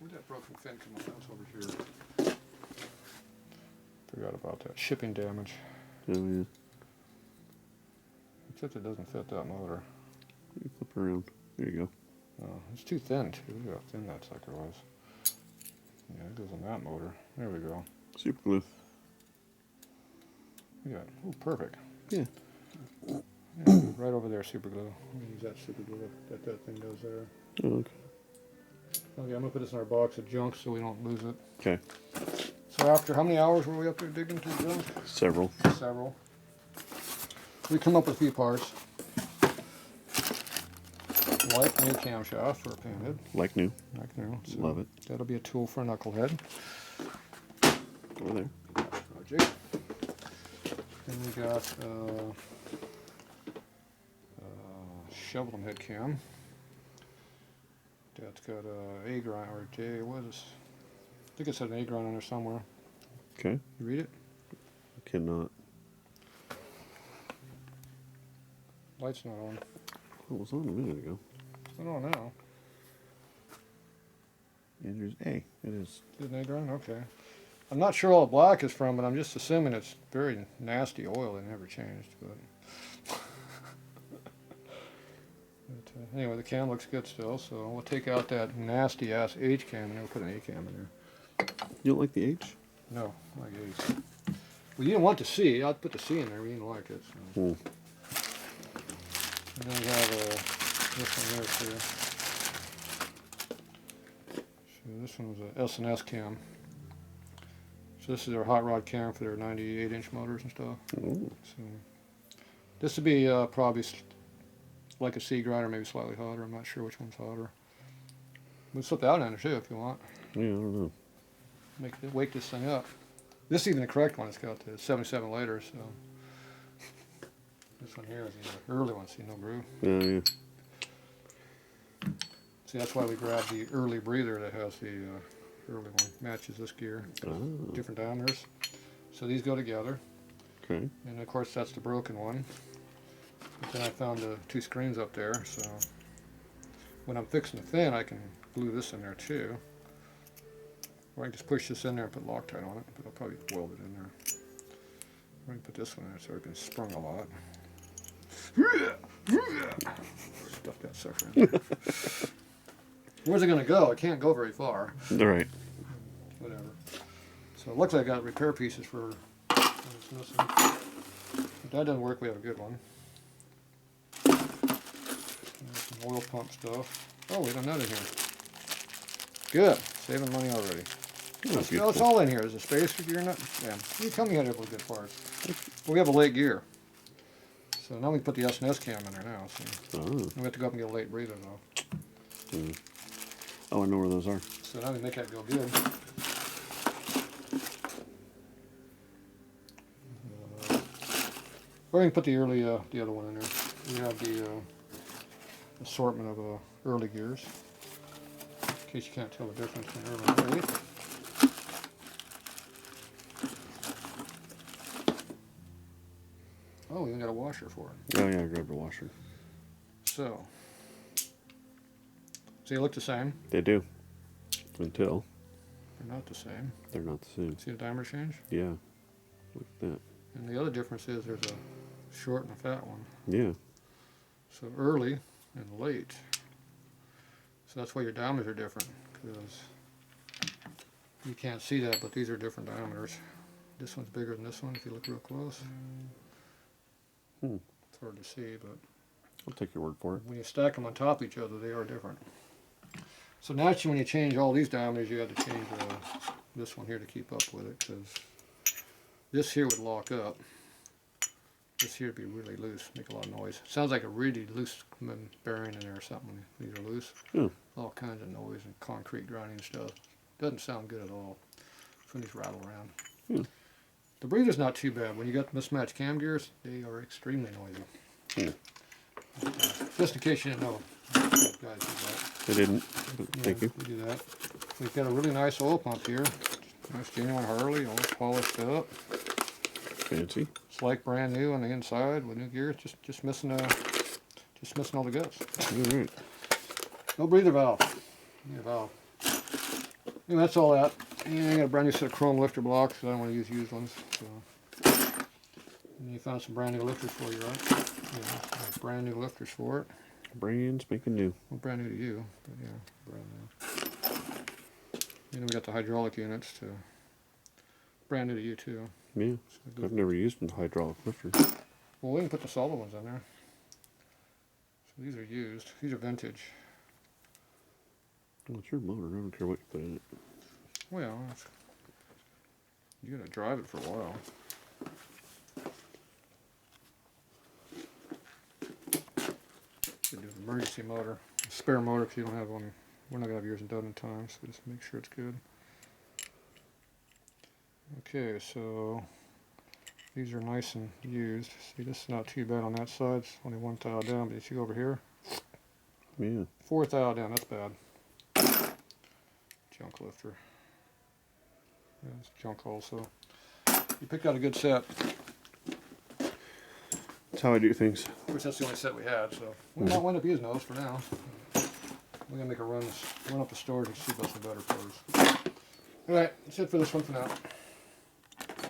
Where'd that broken fin come out? That's over here. Forgot about that. Shipping damage. Oh, yeah. Except it doesn't fit that motor. You flip around. There you Oh, it's too thin, too. Look how thin that sucker was. Yeah, it goes on that motor. There we go. go. Super glue. Look at that. Oh, perfect. Yeah. Yeah, right over there, super glue. I'm going to use that super glue that thing goes there. Oh, okay. Okay, I'm going to put this in our box of junk so we don't lose it. Okay. So after, how many hours were we up there digging through junk? Several. Several. We come up with a few parts. Like new camshafts were painted. Like new. Like new. So love it. That'll be a tool for a knucklehead. Over there. Project. Then we got shovelhead cam. That's got a grind or J. What is? I think it said an A grind on there somewhere. Okay. You read it? I cannot. Light's not on. It was on a minute ago. I don't know. Andrew's A. It is. Is it an A grind? Okay. I'm not sure all the black is from, but I'm just assuming it's very nasty oil that never changed. But anyway, the cam looks good still, so we'll take out that nasty ass H cam and then we'll put an A cam in there. You don't like the H? No, like H. Well, you didn't want the C. I'd put the C in there, but you didn't like it. So. Hmm. And then we have this one here too. So this one was a S&S cam. So this is their hot rod cam for their 98-inch motors and stuff. Ooh. So this would be probably like a C grinder, maybe slightly hotter. I'm not sure which one's hotter. We'll slip that in there too if you want. Yeah, I don't know. Wake this thing up. This is even the correct one. It's got the 77 later, so this one here is the early one. See, no brew. Oh, yeah. See, that's why we grabbed the early breather that has the early one. Matches this gear. Oh. Different diameters. So these go together. Okay. And of course that's the broken one. But then I found the two screens up there, so when I'm fixing the fin, I can glue this in there too. Or I can just push this in there and put Loctite on it, but I'll probably weld it in there. Or I can put this one in there so it can sprung a lot. Stuff that sucker in there. Where's it going to go? It can't go very far. All right. Whatever. So it looks like I got repair pieces for it's missing. If that doesn't work, we have a good one. Some oil pump stuff. Oh, we have another here. Good. Saving money already. Oh, It's all in here. Is a spacer gear nut? Yeah. You tell me you had a good parts. Well, we have a late gear. So now we put the S&S cam in there now. So we have to go up and get a late breather though. Mm. Oh, I know where those are. So now we make that go good. Or we can put the early, the other one in there. We have the assortment of early gears. In case you can't tell the difference in early and late. Oh, we even got a washer for it. Oh, yeah, I grabbed a washer. So they look the same. They do. Until They're not the same. they're not the same. See the diameter change? Yeah. Look at that. And the other difference is there's a short and a fat one. Yeah. So early and late. So that's why your diameters are different, because you can't see that, but these are different diameters. This one's bigger than this one if you look real close. It's hard to see, but I'll take your word for it. when you stack them on top of each other, they are different. So naturally, when you change all these diameters, you have to change this one here to keep up with it, because this here would lock up. This here would be really loose, make a lot of noise. Sounds like a really loose bearing in there or something when these are loose. Yeah. All kinds of noise and concrete grinding stuff. Doesn't sound good at all when these rattle around. Yeah. The breather's not too bad. When you got mismatched cam gears, they are extremely noisy. Yeah. Just in case you didn't know, guys do that. I didn't. But thank you. We do that. We've got a really nice oil pump here. Nice genuine Harley, all polished up. Fancy. It's like brand new on the inside with new gears. Just missing all the guts. All right. No breather valve. Need a valve. Anyway, that's all that. And I got a brand new set of chrome lifter blocks, because I don't want to use used ones. So. And you found some brand new lifters for you, right? Yeah, brand new lifters for it. Brand spanking new. Well, brand new to you, but yeah, brand new. And then we got the hydraulic units to brand new to you too. Yeah. So I've never used a hydraulic lifter. well, we can put the solid ones on there. So these are used. These are vintage. Well, it's your motor. I don't care what you put in it. Well, you gotta drive it for a while. Should do an emergency motor, a spare motor, because you don't have one. We're not gonna have yours done in time, so just make sure it's good. Okay, so these are nice and used. See, this is not too bad on that side. It's only 1 thou down, but you see over here, Yeah. 4 thou down. That's bad. Junk lifter. Yeah, it's junk also. You picked out a good set. That's how I do things. Of course, that's the only set we had, so we might wind up using those for now. We're gonna make a run up the store to see about some better clothes. All right, that's it for this one for now.